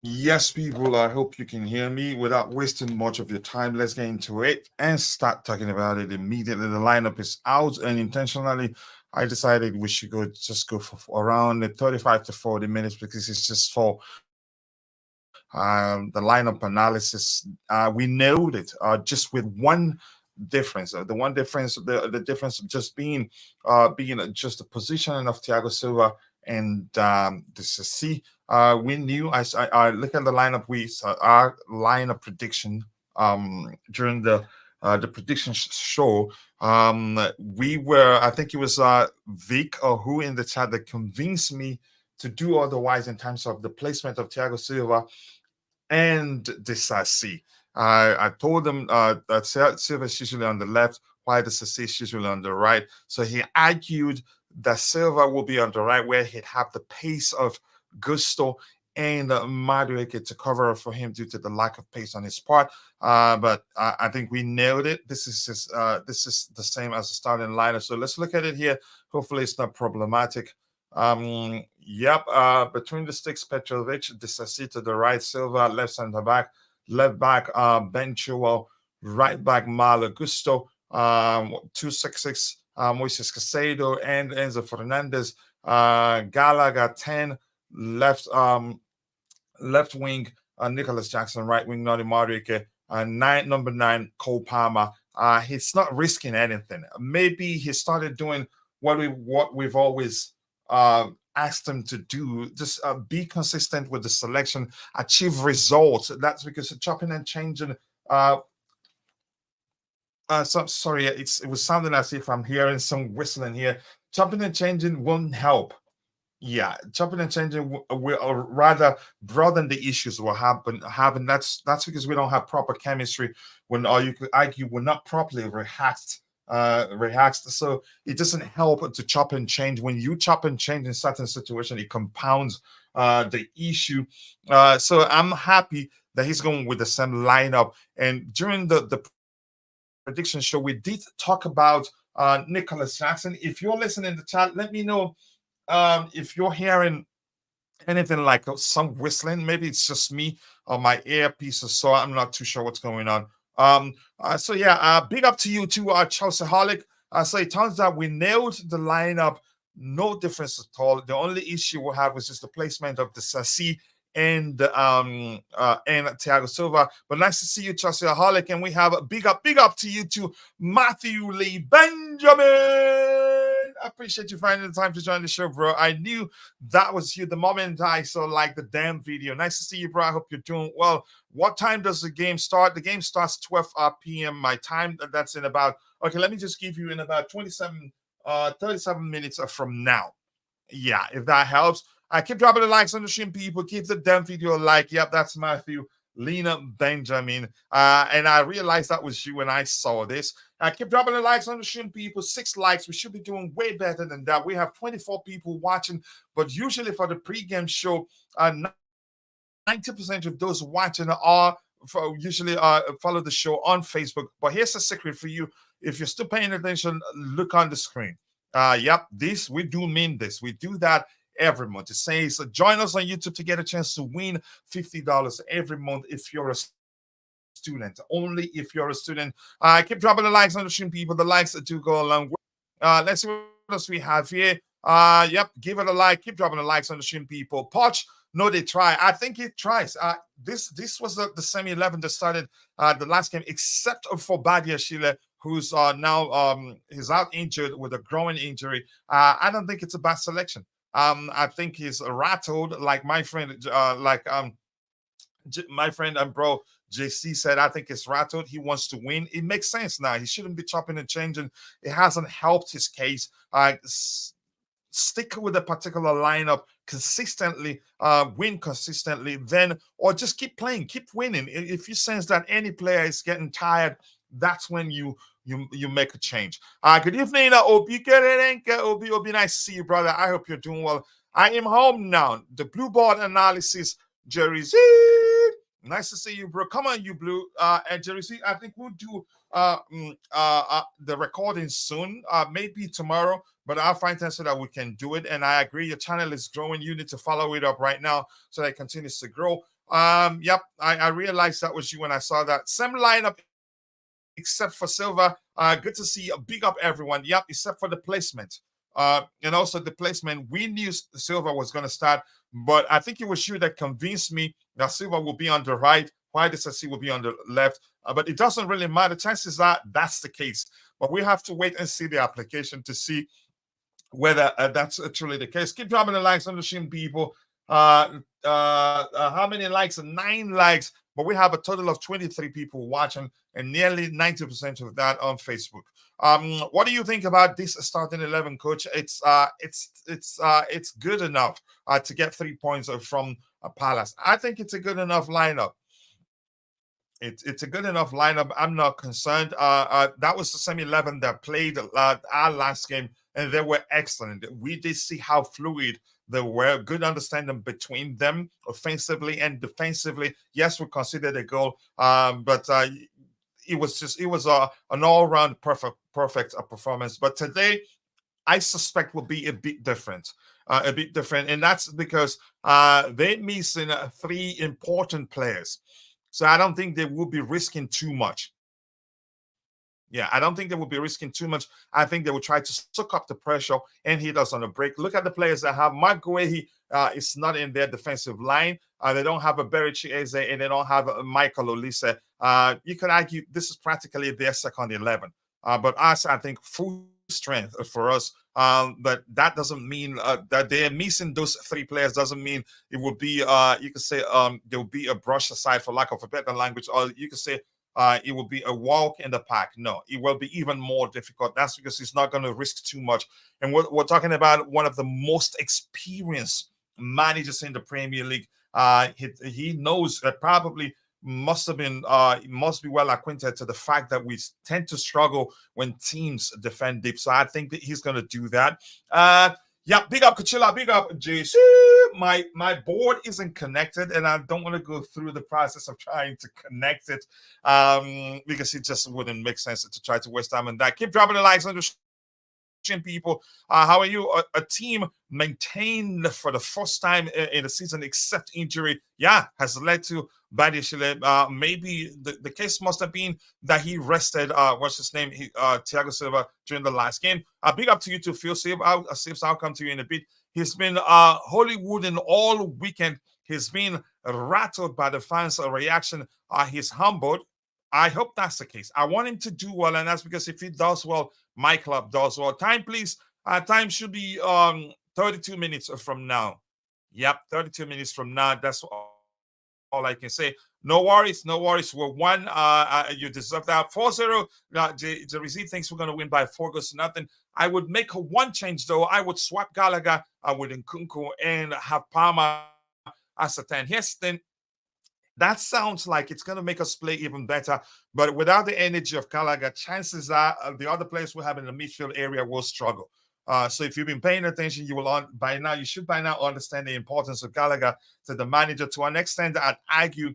Yes, people, I hope you can hear me. Without wasting much of your time, let's get into it and start talking about it immediately. The lineup is out, and intentionally, I decided we should go for around the 35 to 40 minutes because it's just for the lineup analysis. We nailed it just with one difference. The one difference, the difference just being just the positioning of Thiago Silva and this is C. We knew I look at the lineup. Our lineup prediction during the prediction show. We were, I think it was Vic or who in the chat that convinced me to do otherwise in terms of the placement of Thiago Silva and Disasi. I told them that Silva is usually on the left, while Disasi is usually on the right. So he argued that Silva will be on the right, where he'd have the pace of Gusto and Madueke to cover for him due to the lack of pace on his part. But I think we nailed it. This is the same as the starting lineup. So let's look at it here. Hopefully, it's not problematic. Yep. Between the sticks, Petrovic, Disasi to the right, Silva, left back, Benchuel, right back, Malo Gusto, 266, Moises Casedo, and Enzo Fernandez, Gallagher, 10, left, left wing, Nicholas Jackson, right wing, Noni Madueke, number 9, Cole Palmer. He's not risking anything. Maybe he started doing what we've always asked him to do, just be consistent with the selection, achieve results. That's because chopping and changing. Sorry, it was sounding as if I'm hearing some whistling here. Chopping and changing won't help. Yeah, chopping and changing will rather broaden the issues we're having. That's because we don't have proper chemistry. When or you could argue we're not properly rehearsed. So it doesn't help to chop and change. When you chop and change in certain situations, it compounds the issue. So I'm happy that he's going with the same lineup. And during the prediction show, we did talk about Nicholas Jackson. If you're listening in the chat, let me know if you're hearing anything like some whistling. Maybe it's just me or my earpiece or so. I'm not too sure what's going on. So yeah, big up to you too, Chelseaholic. So it turns out we nailed the lineup, no difference at all. The only issue we had was just the placement of the Sassi and Thiago Silva. But nice to see you, Chelseaholic, and we have a big up to you too, Matthew Lee Benjamin. I appreciate you finding the time to join the show, bro. I knew that was you the moment I saw like the damn video. Nice to see you, bro. I hope you're doing well. What time does the game start? The game starts 12 p.m. my time. That's in about, okay, let me just give you in about 37 minutes from now. Yeah, if that helps. I keep dropping the likes on the stream, people. Keep the damn video a like. Yep, that's Matthew. Lena Benjamin. And I realized that was you when I saw this. I keep dropping the likes on the stream, people. 6 likes. We should be doing way better than that. We have 24 people watching, but usually for the pregame show, 90% of those watching are usually follow the show on Facebook. But here's a secret for you. If you're still paying attention, look on the screen. Yep, we do mean this. We do that every month. It says join us on YouTube to get a chance to win $50 every month if you're a student. Only if you're a student. Keep dropping the likes on the stream, people. The likes do go a long way. Let's see what else we have here. Yep, give it a like. Keep dropping the likes on the stream, people. Poch, no, they try. I think it tries. This was the semi 11 that started the last game, except for Badia Shile, who's now he's out injured with a growing injury. I don't think it's a bad selection. I think he's rattled, like my friend, my friend and bro JC said. I think it's rattled. He wants to win. It makes sense now. He shouldn't be chopping and changing. It hasn't helped his case. Stick with a particular lineup consistently, win consistently, then, or just keep playing, keep winning. If you sense that any player is getting tired, that's when you make a change. Good evening, Obi. Obi, nice to see you, brother. I hope you're doing well. I am home now. The blue board analysis, Jerry Z. Nice to see you, bro. Come on, you blue. And Jerry Z, I think we'll do the recording soon, maybe tomorrow, but I'll find time so that we can do it. And I agree, your channel is growing. You need to follow it up right now so that it continues to grow. Yep, I realized that was you when I saw that. Same lineup except for Silva. Good to see. Big up everyone. Yep, except for the placement. And also the placement. We knew Silva was going to start, but I think it was you that convinced me that Silva will be on the right, while the Sassi will be on the left. But it doesn't really matter. Chances are that's the case. But we have to wait and see the application to see whether that's truly the case. Keep dropping the likes on the stream, people. How many likes? 9 likes, but we have a total of 23 people watching, and nearly 90% of that on Facebook. What do you think about this starting 11, Coach? It's good enough to get 3 points from Palace. I think it's a good enough lineup. It's a good enough lineup. I'm not concerned. That was the same 11 that played our last game, and they were excellent. We did see how fluid they were. Good understanding between them, offensively and defensively. Yes, we considered a goal, but it was an all-round perfect performance. But today, I suspect will be a bit different. And that's because they're missing 3 important players. So I don't think they will be risking too much. Yeah, I don't think they will be risking too much. I think they will try to suck up the pressure and hit us on the break. Look at the players that have. Mark Guehi is not in their defensive line. They don't have a Berichi Eze, and they don't have a Michael Olise. You could argue this is practically their second 11. But us, I think, full strength for us. But that doesn't mean that they're missing those 3 players. Doesn't mean it will be you could say there will be a brush aside, for lack of a better language, or you could say it will be a walk in the park. No, it will be even more difficult. That's because he's not going to risk too much. And we're talking about one of the most experienced managers in the Premier League. He knows that probably must be well acquainted to the fact that we tend to struggle when teams defend deep. So I think that he's going to do that. Yeah, big up Kachila, big up JC. My board isn't connected, and I don't want to go through the process of trying to connect it because it just wouldn't make sense to try to waste time on that. Keep dropping the likes on the people. How are you? A team maintained for the first time in the season, except injury, has led to Badiashile. Maybe the case must have been that he rested, what's his name, Thiago Silva, during the last game. Big up to you too, Phil. Sips, I'll come to you in a bit. He's been Hollywooding all weekend. He's been rattled by the fans' reaction. He's humbled. I hope that's the case. I want him to do well, and that's because if he does well, my club does well. Time, please. Time should be 32 minutes from now. Yep, 32 minutes from now. That's all I can say. No worries. We're one. You deserve that. 4-0. The receipt thinks we're going to win by 4 goals to nothing. I would make one change, though. I would swap Gallagher with Nkunku and have Palmer as a 10. Here's the thing. That sounds like it's going to make us play even better. But without the energy of Gallagher, chances are the other players we have in the midfield area will struggle. So if you've been paying attention, you should by now understand the importance of Gallagher to the manager. To an extent, I'd argue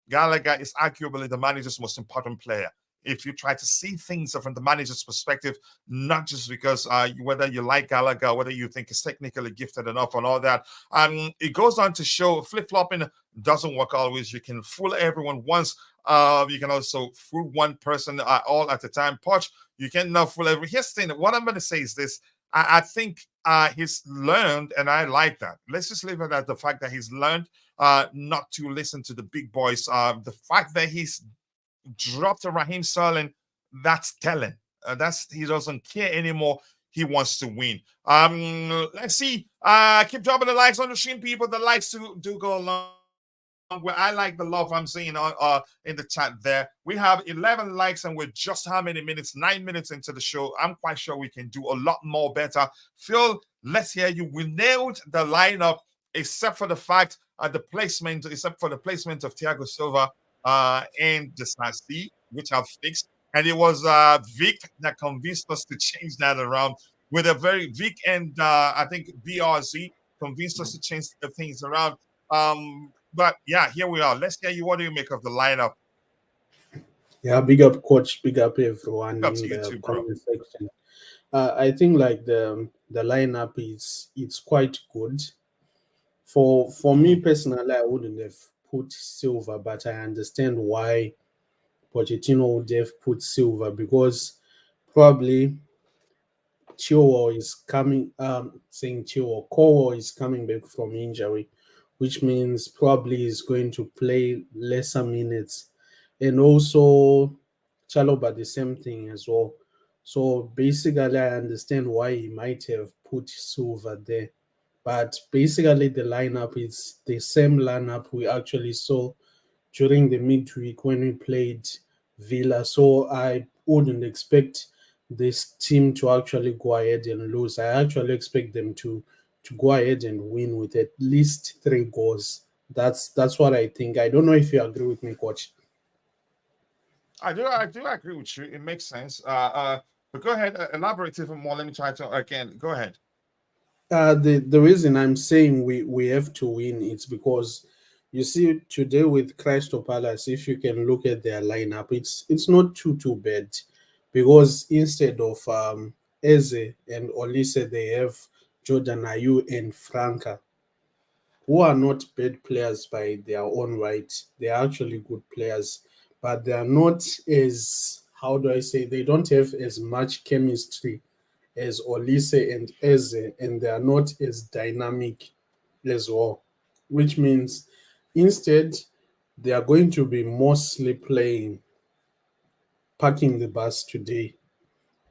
Gallagher is arguably the manager's most important player. If you try to see things from the manager's perspective, not just because whether you like Gallagher, whether you think he's technically gifted enough and all that. It goes on to show flip-flopping doesn't work always. You can fool everyone once. You can also fool one person all at a time. Poch, you cannot fool everyone. Here's the thing. What I'm going to say is this. I think he's learned, and I like that. Let's just leave it at the fact that he's learned not to listen to the big boys. The fact that he's dropped to Raheem Sterling, that's telling. He doesn't care anymore. He wants to win. Let's see. Keep dropping the likes on the stream, people. The likes do go along. Where I like the love I'm seeing in the chat there. We have 11 likes, and we're just how many minutes? 9 minutes into the show. I'm quite sure we can do a lot more better. Phil, let's hear you. We nailed the lineup, except for the fact except for the placement of Thiago Silva and the Sassi, which I've fixed. And it was Vic that convinced us to change that around. With a very Vic and I think BRZ convinced us to change the things around. But yeah, here we are. Let's hear you. What do you make of the lineup? Yeah, big up coach, big up everyone Big up in to you the too, bro. comment section. I think like the lineup is quite good. For me personally, I wouldn't have put Silva, but I understand why Pochettino would have put Silva because probably Chilwell is coming. Saying Chilwell, Cowell is coming back from injury, which means probably he's going to play lesser minutes, and also Chaloba the same thing as well. So basically, I understand why he might have put Silva there. But basically, the lineup is the same lineup we actually saw during the midweek when we played Villa. So I wouldn't expect this team to actually go ahead and lose. I actually expect them to go ahead and win with at least 3 goals. That's what I think. I don't know if you agree with me, coach. I do agree with you. It makes sense. But go ahead, elaborate even more. Let me try to again. Go ahead. The reason I'm saying we have to win is because you see today with Crystal Palace, if you can look at their lineup, it's not too bad because instead of Eze and Olise, they have Jordan Ayew and Franca, who are not bad players by their own right. They are actually good players, but they are not as, how do I say, they don't have as much chemistry as Olise and Eze, and they are not as dynamic as well. Which means instead they are going to be mostly playing parking the bus today.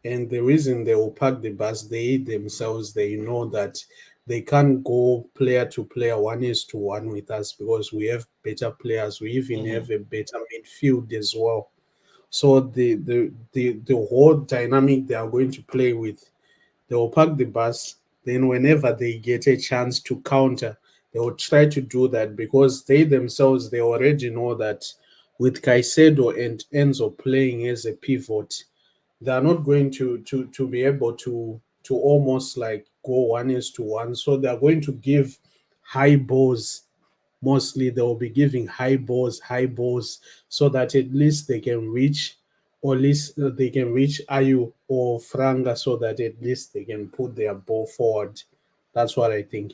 And the reason they will park the bus, they themselves they know that they can't go player to player, 1-to-1 with us because we have better players. We even Mhm. have a better midfield as well. So the whole dynamic they are going to play with, they will park the bus. Then, whenever they get a chance to counter, they will try to do that because they themselves they already know that with Caicedo and Enzo playing as a pivot, they are not going to be able to almost like go 1-to-1. So they are going to give high balls. Mostly they will be giving high balls, so that at least they can reach, or at least they can reach Ayu or Franga, so that at least they can put their ball forward. That's what I think.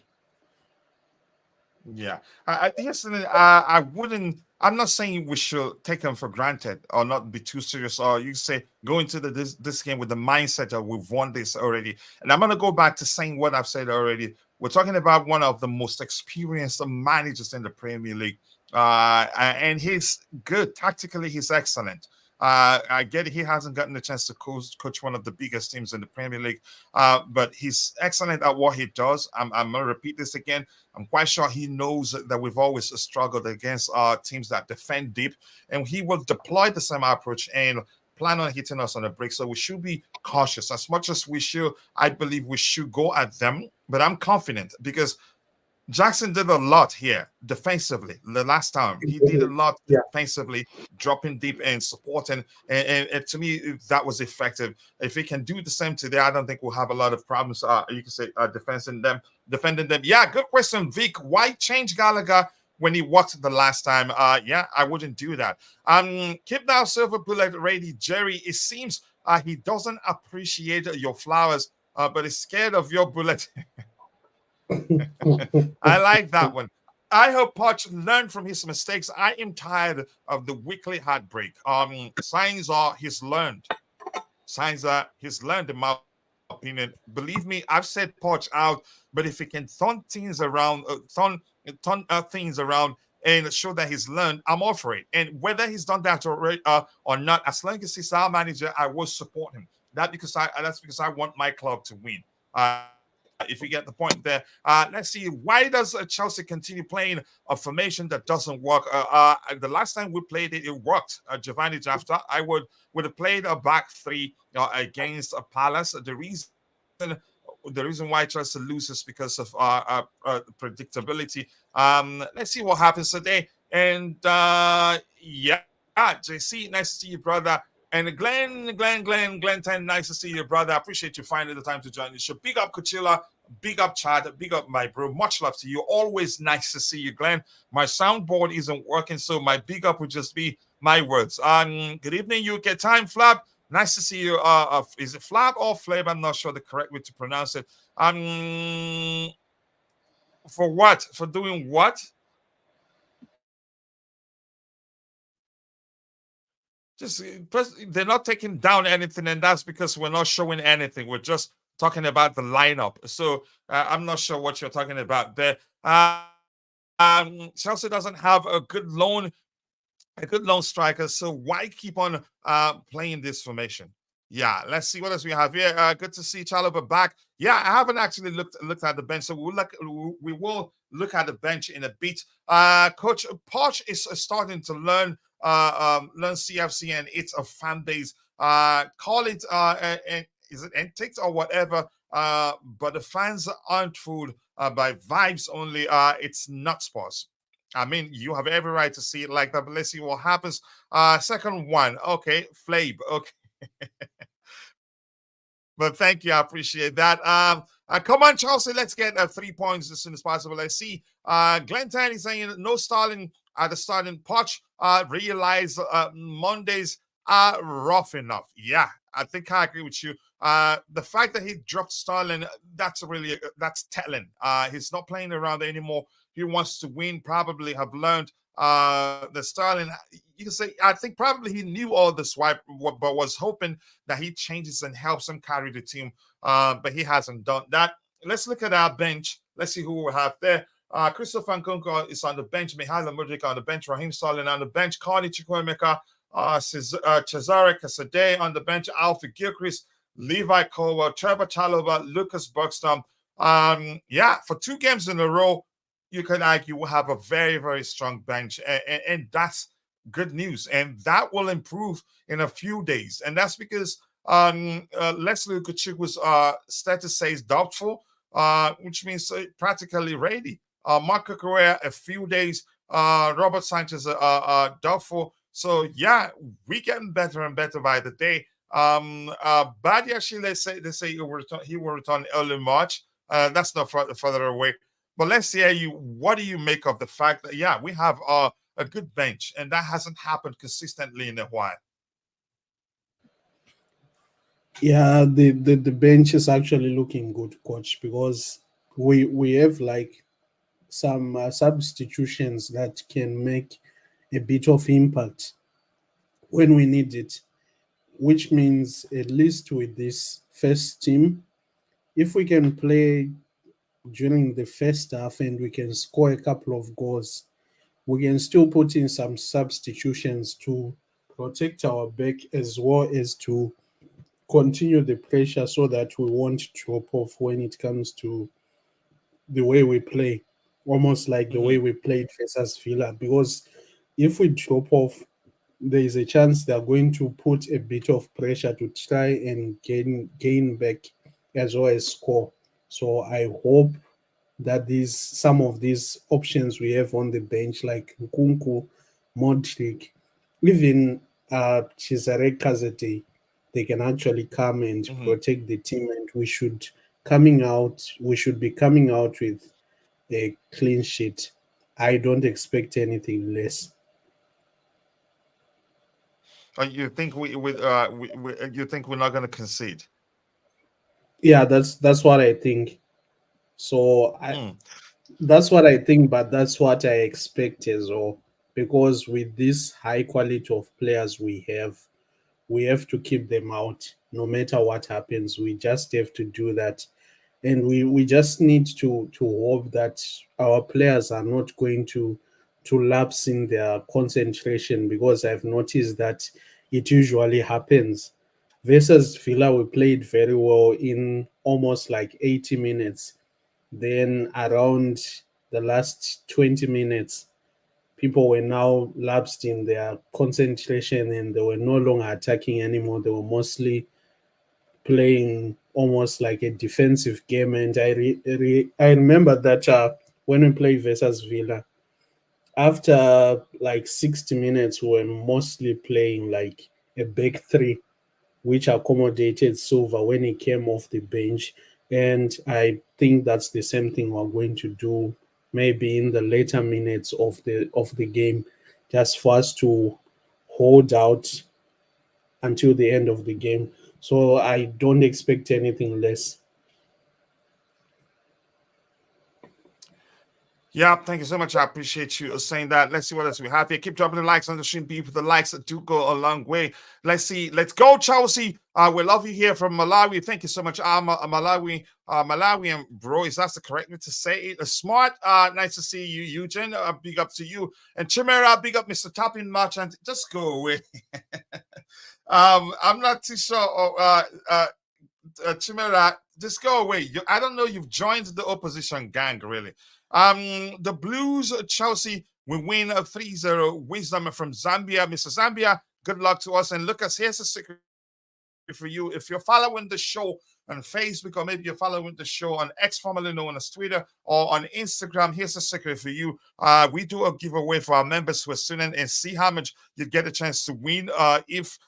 Yeah, I yes, I wouldn't. I'm not saying we should take them for granted or not be too serious. Or you say go into this game with the mindset that we've won this already. And I'm gonna go back to saying what I've said already. We're talking about one of the most experienced managers in the Premier League, and he's good tactically. He's excellent. I get it. He hasn't gotten the chance to coach one of the biggest teams in the Premier League, but he's excellent at what he does. I'm going to repeat this again. I'm quite sure he knows that we've always struggled against teams that defend deep, and he will deploy the same approach and plan on hitting us on a break. So we should be cautious as much as we should. I believe we should go at them, but I'm confident because Jackson did a lot here defensively. The last time he did a lot Yeah. defensively, dropping deep and supporting, and to me that was effective. If he can do the same today, I don't think we'll have a lot of problems. You can say defending them. Yeah, good question, Vic. Why change Gallagher when he worked the last time? Yeah, I wouldn't do that. Keep that silver bullet ready, Jerry. It seems he doesn't appreciate your flowers, but is scared of your bullet. I like that one. I hope Poch learned from his mistakes. I am tired of the weekly heartbreak. Signs are he's learned. Signs are he's learned, in my opinion. Believe me, I've said Poch out, but if he can turn things around and show that he's learned, I'm all for it. And whether he's done that already or not, as long as he's our manager, I will support him. That's because I want my club to win. If you get the point there, let's see. Why does Chelsea continue playing a formation that doesn't work? The last time we played it, it worked. Giovanni Jafta, I would have played a back three against a Palace. The reason why Chelsea loses because of predictability. Let's see what happens today. And yeah, JC, nice to see you, brother. And Glenn, 10, nice to see you, brother. I appreciate you finding the time to join the show. Big up, Coachella. Big up, Chad. Big up, my bro. Much love to you. Always nice to see you, Glenn. My soundboard isn't working, so my big up would just be my words. Good evening, UK time, Flab. Nice to see you. Is it Flab or Flab? I'm not sure the correct way to pronounce it. For what? For doing what? Just they're not taking down anything, and that's because we're not showing anything. We're just talking about the lineup. So I'm not sure what you're talking about there. Chelsea doesn't have a good lone striker. So why keep on playing this formation? Yeah, let's see what else we have here. Good to see Chalobah back. Yeah, I haven't actually looked at the bench, so we will look at the bench in a bit. Coach Poch is starting to learn CFC and it's a fan base. Call it is it antics or whatever. But the fans aren't fooled by vibes only. It's not sports. I mean, you have every right to see it like that, but let's see what happens. Second one, okay, Flabe, okay. But thank you, I appreciate that. Come on, Chelsea, let's get 3 points as soon as possible. I see Glenn Tanny saying no Starling at the starting. Poch realize Mondays are rough enough. Yeah, I think I agree with you. The fact that he dropped Starling, that's telling. He's not playing around anymore. He wants to win. Probably have learned the Starling. You can say I think probably he knew all this, but was hoping that he changes and helps him carry the team. But he hasn't done that. Let's look at our bench. Let's see who we have there. Christopher Nkunku is on the bench. Mihailo Mudryk on the bench. Raheem Sterling on the bench. Carney Chukwuemeka, Cesare Casade on the bench. Alfie Gilchrist, Levi Colwell, Trevor Chalobah, Lucas Buxton. Yeah, for 2 games in a row, you can argue we'll have a very, very strong bench. And that's good news. And that will improve in a few days. And that's because Leslie Kuchuk's status says doubtful, which means practically ready. Marco Correa, a few days. Robert Sanchez, doubtful. So, yeah, we're getting better and better by the day. Badiashi, they say he will return early March. That's not further away. But let's hear you. What do you make of the fact that, yeah, we have a good bench, and that hasn't happened consistently in a while? Yeah, the bench is actually looking good, coach, because we have like some substitutions that can make a bit of impact when we need it, which means at least with this first team, if we can play during the first half and we can score a couple of goals, we can still put in some substitutions to protect our back as well as to continue the pressure so that we won't drop off when it comes to the way we play, almost like the way Mm-hmm. we played versus Villa. Because if we drop off, there is a chance they're going to put a bit of pressure to try and gain back as well as score. So I hope that these some of these options we have on the bench, like Nkunku, Modric, even Cesare Kazete, they can actually come and Mm-hmm. protect the team, and we should be coming out with a clean sheet. I don't expect anything less. You think you think we're not going to concede? Yeah, that's what I think. So Mm. that's what I think, but that's what I expect as well. Because with this high quality of players we have to keep them out no matter what happens. We just have to do that. And we just need to hope that our players are not going to lapse in their concentration, because I've noticed that it usually happens. Versus Villa, we played very well in almost like 80 minutes. Then around the last 20 minutes, people were now lapsed in their concentration and they were no longer attacking anymore. They were mostly playing almost like a defensive game. And I remember that when we played versus Villa, after like 60 minutes, we were mostly playing like a back three, which accommodated Silva when he came off the bench. And I think that's the same thing we're going to do maybe in the later minutes of the game, just for us to hold out until the end of the game. So I don't expect anything less. Yeah, thank you so much. I appreciate you saying that. Let's see what else we have here. Keep dropping the likes on the stream, people. The likes that do go a long way. Let's see. Let's go, Chelsea. We love you here from Malawi. Thank you so much. Malawi, Malawian bro. Is that the correct way to say it? Smart. Nice to see you, Eugene. Big up to you. And Chimera, big up, Mr. Topping Merchant. Just go away. I'm not too sure. Chimera, just go away. I don't know. You've joined the opposition gang, really. The Blues, Chelsea, we win 3-0. Wisdom from Zambia. Mr. Zambia, good luck to us. And Lucas, here's a secret for you. If you're following the show on Facebook, or maybe you're following the show on X, formerly known as Twitter, or on Instagram, here's a secret for you. We do a giveaway for our members who are students, and see how much you get a chance to win if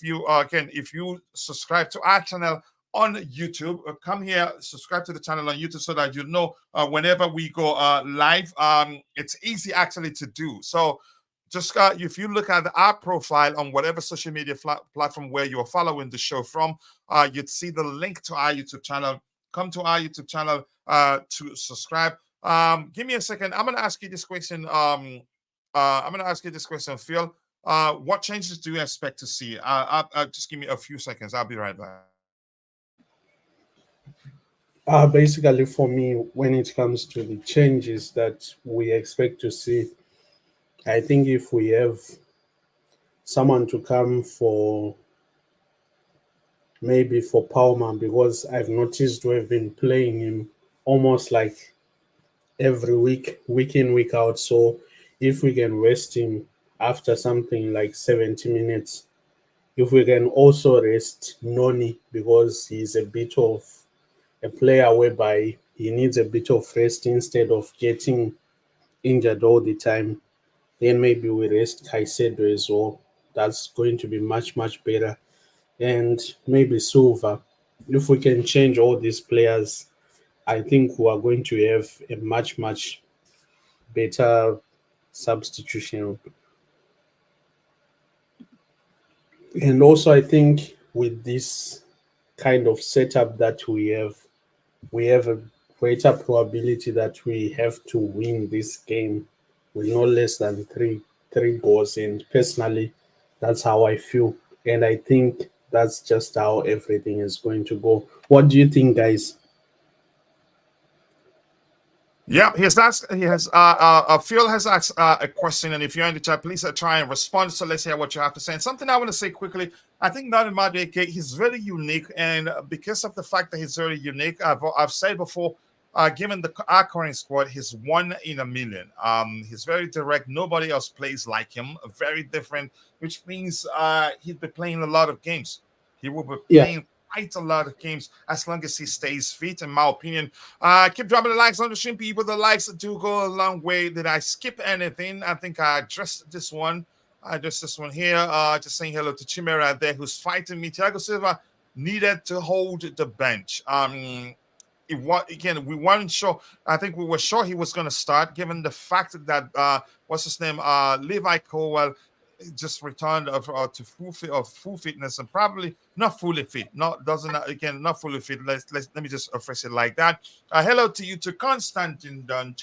you subscribe to our channel on YouTube. Come here, subscribe to the channel on YouTube so that you know whenever we go live. It's easy actually to do. So just if you look at our profile on whatever social media platform where you're following the show from, you'd see the link to our YouTube channel. Come to our YouTube channel to subscribe. Give me a second. I'm going to ask you this question. Phil. What changes do you expect to see? Just give me a few seconds. I'll be right back. Basically, for me, when it comes to the changes that we expect to see, I think if we have someone to come for maybe for Palmer, because I've noticed we've been playing him almost like every week, week in, week out. So if we can rest him after something like 70 minutes, if we can also rest Noni, because he's a bit of a player whereby he needs a bit of rest instead of getting injured all the time, then maybe we rest Caicedo as well. That's going to be much, much better. And maybe Silva. If we can change all these players, I think we are going to have a much, much better substitution. And also, I think with this kind of setup that we have a greater probability that we have to win this game with no less than three goals. And personally, that's how I feel. And I think that's just how everything is going to go. What do you think, guys? Yeah, Phil has asked a question, and if you're in the chat, please try and respond. So let's hear what you have to say. And something I want to say quickly, I think Navi Madueke, he's very unique, and because of the fact that he's very unique, I've said before, given our current squad, he's 1 in a million. He's very direct. Nobody else plays like him. Very different, which means he'll be playing a lot of games. He will be Yeah. playing quite a lot of games as long as he stays fit, in my opinion. Keep dropping the likes on the stream, people. The likes do go a long way. Did I skip anything? I think I addressed this one. I addressed this one here. Just saying hello to Chimera there, who's fighting me. Thiago Silva needed to hold the bench. Again, we weren't sure. I think we were sure he was going to start, given the fact that what's his name, Levi Colwell just returned to full fitness, and probably not fully fit. Not fully fit. Let me just phrase it like that. Hello to you, to Constantine Dungy.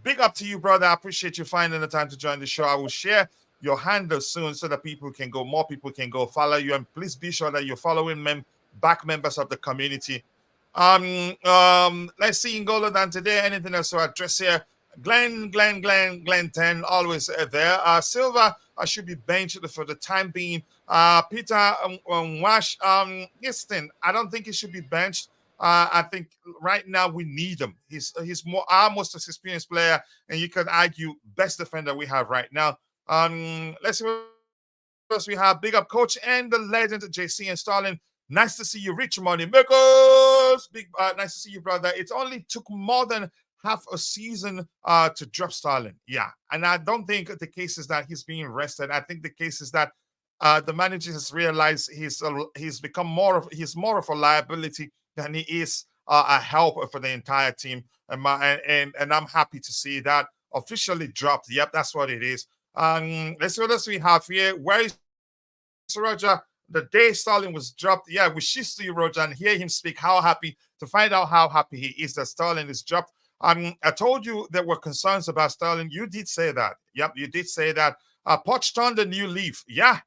Big up to you, brother. I appreciate you finding the time to join the show. I will share your handle soon so that more people can go follow you, and please be sure that you're following back members of the community. Let's see Ngolo than today. Anything else to address here? Glenn 10, always there. Silva should be benched for the time being. Peter Wash, listen, I don't think he should be benched. I think right now we need him. He's our most experienced player, and you could argue best defender we have right now. Let's see what else we have. Big up coach and the legend JC and Stalin. Nice to see you, Rich Money Makers. Nice to see you, brother. It only took more than half a season to drop Stalin. Yeah, and I don't think the case is that he's being rested. I think the case is that the manager has realized he's become more of a liability than he is a help for the entire team. And I'm happy to see that officially dropped. Yep, that's what it is. Let's see what else we have here. Where is Roger? The day Stalin was dropped, we shift to you, Roger, and hear him speak. To find out how happy he is that Stalin is dropped. I told you there were concerns about Sterling. You did say that. Yep, you did say that. Poch turned a new leaf. Yeah,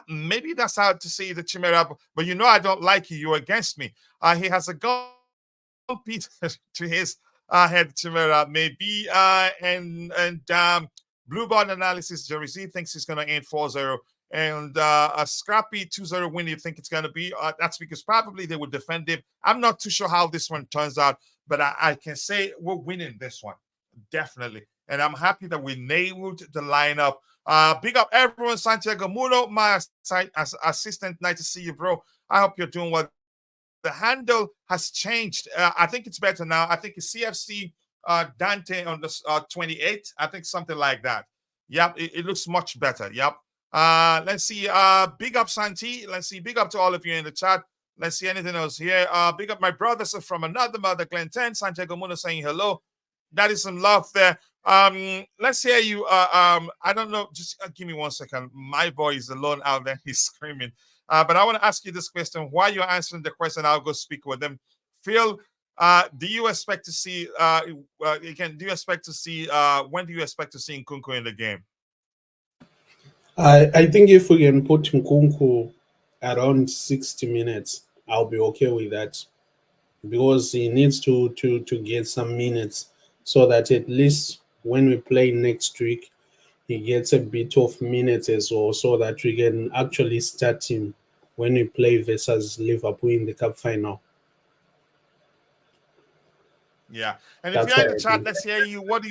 maybe that's how to see the Chimera. But you know, I don't like you. You're against me. He has a gun Pete to his head, Chimera. Maybe and Blue Ball Analysis, Jerry Z thinks he's going to end 4-0. And a scrappy 2-0 win, you think it's going to be? That's because probably they would defend him. I'm not too sure how this one turns out, but I can say we're winning this one. Definitely. And I'm happy that we nailed the lineup. Big up everyone, Santiago Muno, my assistant. Nice to see you, bro. I hope you're doing well. The handle has changed. I think it's better now. I think it's CFC Dante on the 28. I think something like that. Yep, it looks much better. Yep. Let's see. Big up Santi. Let's see. Big up to all of you in the chat. Let's see anything else here. Big up my brothers from another mother, Glen 10. Santiago Muno saying hello. That is some love there. Let's hear you. I don't know. Just give me 1 second. My boy is alone out there. He's screaming. But I want to ask you this question. While you're answering the question, I'll go speak with them. Phil, do you expect to see again? Do you expect to see when do you expect to see Nkunku in the game? I think if we can put Nkunku around 60 minutes, I'll be okay with that, because he needs to get some minutes so that at least when we play next week, he gets a bit of minutes as well, so that we can actually start him when we play versus Liverpool in the cup final. Yeah, and if That's you're why in the I chat, think. let's hear you. What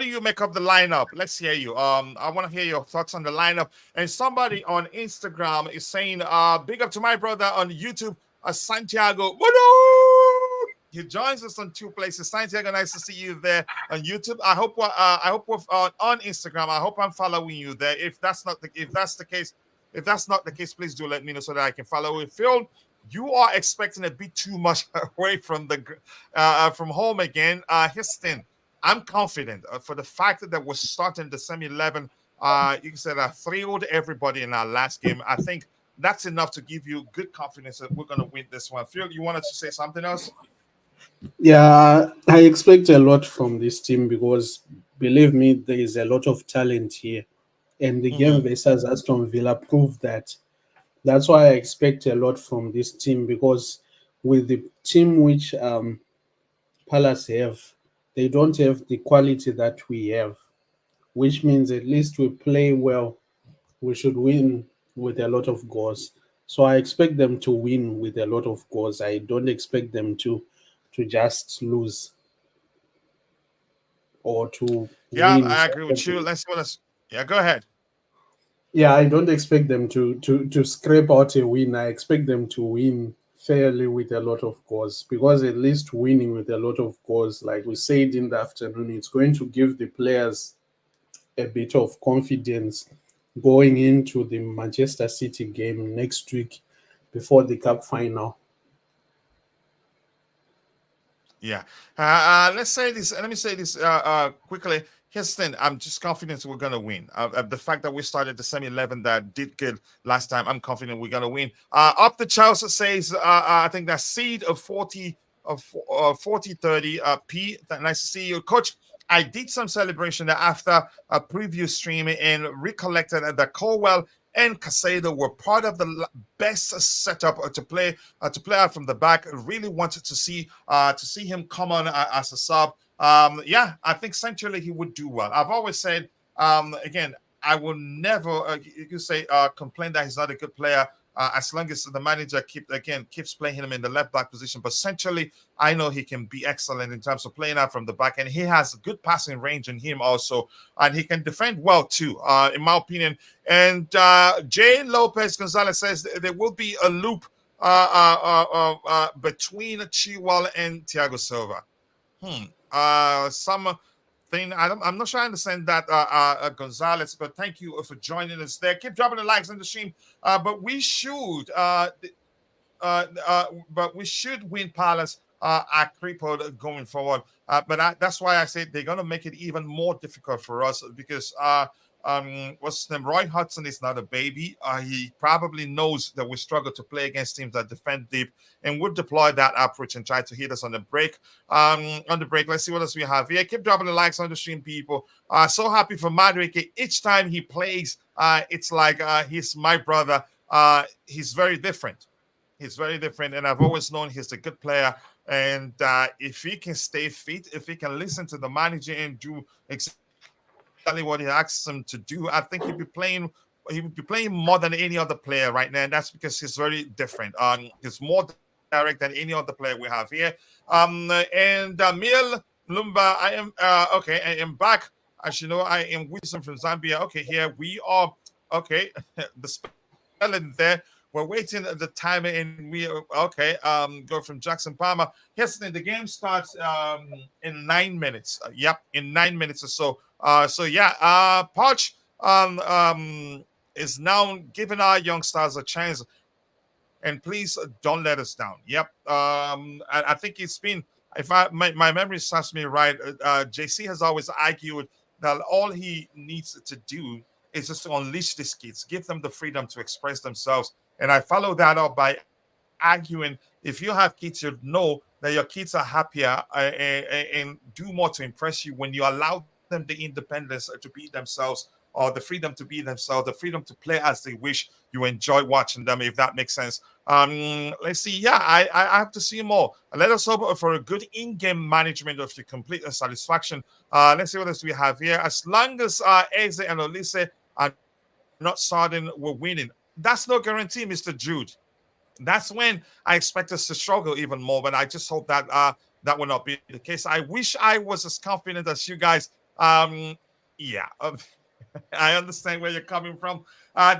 do you make of the lineup? Let's hear you. I want to hear your thoughts on the lineup. And somebody on Instagram is saying, big up to my brother on YouTube, Santiago. He joins us on two places. Santiago, nice to see you there on YouTube. I hope we're on Instagram. I hope I'm following you there. If that's not the case, please do let me know so that I can follow you. Phil, you are expecting a bit too much away from the from home again. Houston, I'm confident for the fact that we're starting the semi-11. You said I thrilled everybody in our last game. I think that's enough to give you good confidence that we're going to win this one. Phil, you wanted to say something else? Yeah, I expect a lot from this team because, believe me, there is a lot of talent here. And the game Mm-hmm. versus Aston Villa proved that. That's why I expect a lot from this team, because with the team which Palace have, they don't have the quality that we have, which means at least we play well. We should win with a lot of goals. So I expect them to win with a lot of goals. I don't expect them to just lose or to Yeah, win. I agree with you. Yeah, go ahead. Yeah, I don't expect them to scrape out a win. I expect them to win fairly with a lot of goals, because at least winning with a lot of goals, like we said in the afternoon, it's going to give the players a bit of confidence going into the Manchester City game next week before the cup final. Yeah. Let's say this. Let me say this quickly. Houston, I'm just confident we're going to win. The fact that we started the semi-11 that did good last time, I'm confident we're going to win. Up the Chelsea says, I think that seed of 40-30. P, nice to see you. Coach, I did some celebration after a preview stream and recollected that Colwell and Casado were part of the best setup to play out from the back. Really wanted to see him come on as a sub. Yeah, I think centrally he would do well. I've always said, again, I will never you could say complain that he's not a good player. As long as the manager keeps playing him in the left back position, but centrally, I know he can be excellent in terms of playing out from the back, and he has good passing range in him also, and he can defend well too, in my opinion. And Jay Lopez Gonzalez says there will be a loop between Chihuahua and Thiago Silva. Some thing I'm not sure I understand that, Gonzalez, but thank you for joining us there. Keep dropping the likes on the stream. But we should win Palace at crippled going forward. That's why I said they're going to make it even more difficult for us, because What's his name? Roy Hudson is not a baby. He probably knows that we struggle to play against teams that defend deep and would deploy that approach and try to hit us on the break. Let's see what else we have here. Keep dropping the likes on the stream, people. So happy for Madrick. Each time he plays, it's like he's my brother. He's very different. He's very different, and I've always known he's a good player. And if he can stay fit, if he can listen to the manager and do exactly what he asks him to do, I think he'd be playing. He would be playing more than any other player right now, and that's because he's very different. He's more direct than any other player we have here. And Mil Lumba, I am okay. I am back. As you know, I am Wisdom from Zambia. Okay, here we are. Okay, the spelling there. We're waiting at the timer, and we okay. Go from Jackson Palmer. Yesterday, the game starts in 9 minutes. Yep, in 9 minutes or so. So yeah, Poch is now giving our young stars a chance, and please don't let us down. Yep. I think it's been, if my memory serves me right, JC has always argued that all he needs to do is just to unleash these kids, give them the freedom to express themselves. And I follow that up by arguing, if you have kids, you know that your kids are happier and do more to impress you when you allow them the independence to be themselves, or the freedom to be themselves, the freedom to play as they wish. You enjoy watching them, if that makes sense. Let's see. Yeah, I have to see more. Let us hope for a good in-game management of your complete satisfaction. Let's see what else we have here. As long as Eze and Olise are not starting, we're winning. That's no guarantee, Mr. Jude. That's when I expect us to struggle even more. But I just hope that that will not be the case. I wish I was as confident as you guys. Yeah, I understand where you're coming from.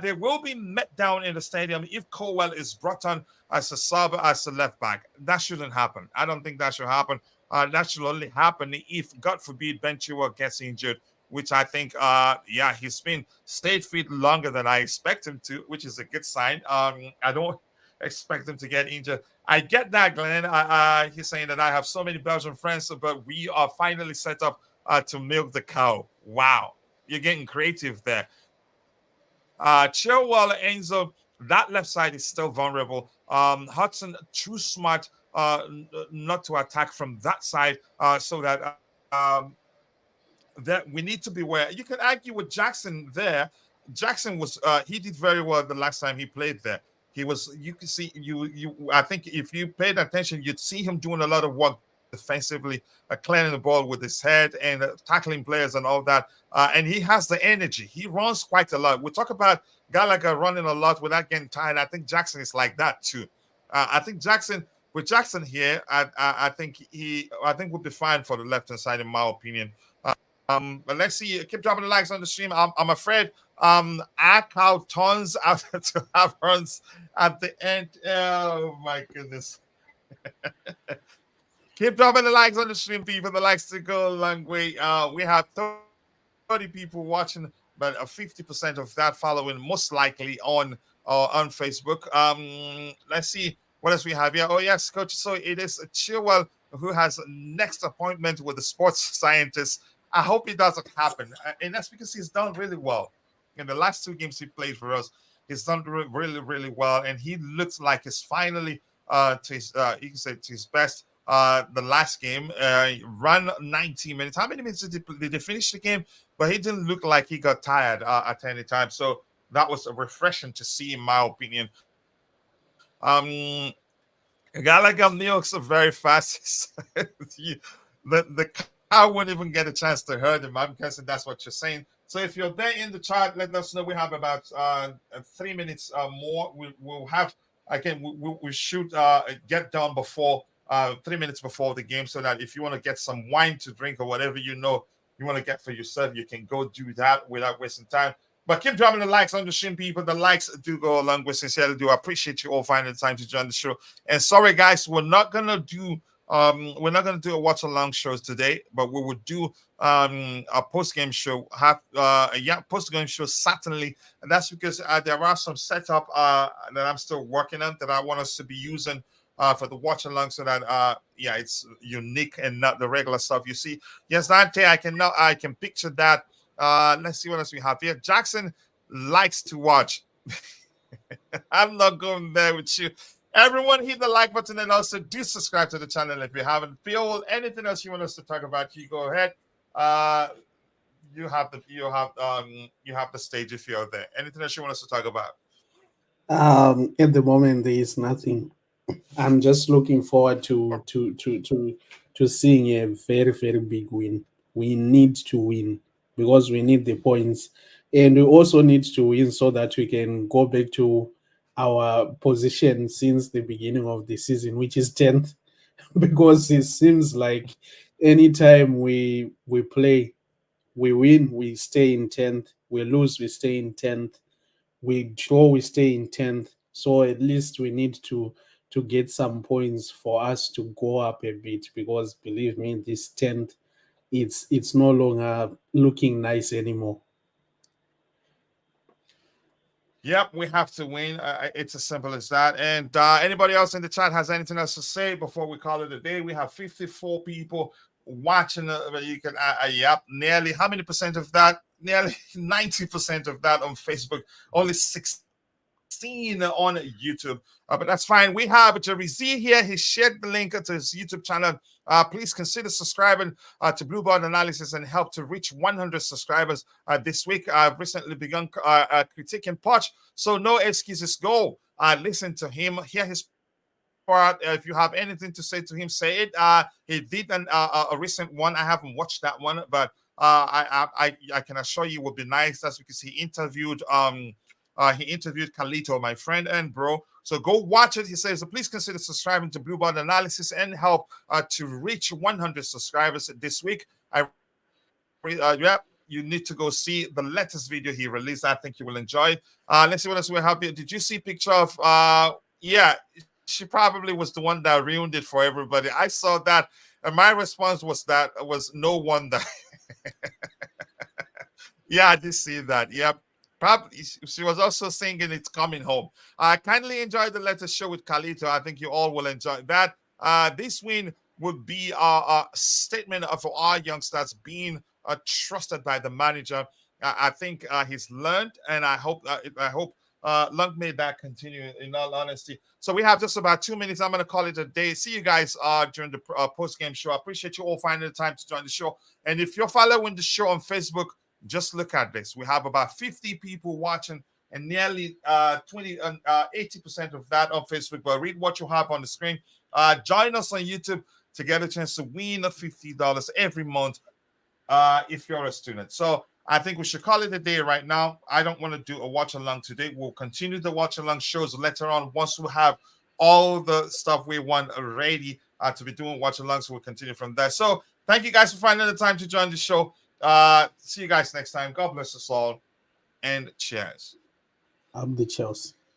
There will be met down in the stadium if Colwell is brought on as a sub, as a left back. That shouldn't happen. I don't think that should happen. That should only happen if, God forbid, Ben Chilwell gets injured, which I think, yeah, he's been stayed fit longer than I expect him to, which is a good sign. I don't expect him to get injured. I get that, Glenn. He's saying that I have so many Belgian friends, but we are finally set up to milk the cow. Wow. You're getting creative there. Chilwell, Enzo, that left side is still vulnerable. Hudson, too smart not to attack from that side, so that we need to be aware. You can argue with Jackson there. Jackson was he did very well the last time he played there. He was, you can see, I think if you paid attention, you'd see him doing a lot of work defensively, clearing the ball with his head and tackling players and all that. And he has the energy. He runs quite a lot. We talk about Gallagher running a lot without getting tired. I think Jackson is like that too. I think with Jackson here, I think we'll be fine for the left hand side, in my opinion. But let's see. Keep dropping the likes on the stream. I'm afraid Akau turns out to have runs at the end. Oh my goodness. Keep dropping the likes on the stream, people. The likes to go a long way. We have 30 people watching, but 50% of that following, most likely on Facebook. Let's see what else we have here. Oh yes, coach. So it is Chilwell who has next appointment with the sports scientist. I hope it doesn't happen, and that's because he's done really well in the last 2 games he played for us. He's done really, really well, and he looks like he's finally to his you can say to his best. The last game, run 90 minutes. How many minutes did they finish the game? But he didn't look like he got tired at any time. So that was refreshing to see, in my opinion. Gallagher milks are very fast. The cow wouldn't even get a chance to hurt him. I'm guessing that's what you're saying. So if you're there in the chat, let us know. We have about 3 minutes more. We'll have, again, we should get done before 3 minutes before the game, so that if you want to get some wine to drink or whatever you want to get for yourself, you can go do that without wasting time. But keep dropping the likes on the stream, people. The likes do go along with sincerely do. I appreciate you all finding the time to join the show. And sorry, guys, we're not gonna do a watch along shows today, but we will do a post-game show. Post-game show certainly, and that's because there are some setup that I'm still working on that I want us to be using for the watch along, so that it's unique and not the regular stuff you see. Yes, Dante, I can picture that. Let's see what else we have here. Jackson likes to watch. I'm not going there with you. Everyone hit the like button and also do subscribe to the channel if you haven't. Phil, anything else you want us to talk about, you go ahead. You have the stage if you're there. Anything else you want us to talk about? At the moment, there is nothing. I'm just looking forward to seeing a very very big win. We need to win because we need the points, and we also need to win so that we can go back to our position since the beginning of the season, which is 10th. Because it seems like anytime we play, we win, we stay in 10th. We lose, we stay in 10th. We draw, we stay in 10th. So at least we need to get some points for us to go up a bit, because believe me, this 10th, it's no longer looking nice anymore. Yep, we have to win. It's as simple as that. And anybody else in the chat has anything else to say before we call it a day? We have 54 people watching. You can, yep, nearly, how many percent of that? Nearly 90% of that on Facebook. Only 16 on YouTube. But that's fine. We have Jerry Z here. He shared the link to his YouTube channel. Please consider subscribing to Blueboard Analysis and help to reach 100 subscribers this week. I've recently begun critiquing Poch, so no excuses. Go listen to him, hear his part. If you have anything to say to him, say it. He did a recent one. I haven't watched that one, but I can assure you it would be nice. That's because he interviewed Carlito, my friend and bro. So go watch it. He says, so please consider subscribing to Blueboard Analysis and help to reach 100 subscribers this week. You need to go see the latest video he released. I think you will enjoy. Let's see what else we have here. Did you see a picture of, yeah, she probably was the one that ruined it for everybody. I saw that. And my response was no wonder. Yeah, I did see that. Yep. Probably she was also singing "It's Coming Home." I kindly enjoyed the latest show with Carlito. I think you all will enjoy that. This win would be a statement of our youngsters being trusted by the manager. I think he's learned, and I hope long may that continue. In all honesty, so we have just about 2 minutes. I'm going to call it a day. See you guys during the post game show. I appreciate you all finding the time to join the show. And if you're following the show on Facebook, just look at this. We have about 50 people watching and nearly 80% of that on Facebook. But read what you have on the screen. Join us on YouTube to get a chance to win $50 every month if you're a student. So I think we should call it a day right now. I don't want to do a watch along today. We'll continue the watch along shows later on once we have all the stuff we want ready to be doing watch along. So we'll continue from there. So thank you guys for finding the time to join the show. See you guys next time. God bless us all, and cheers. I'm the Chelsea.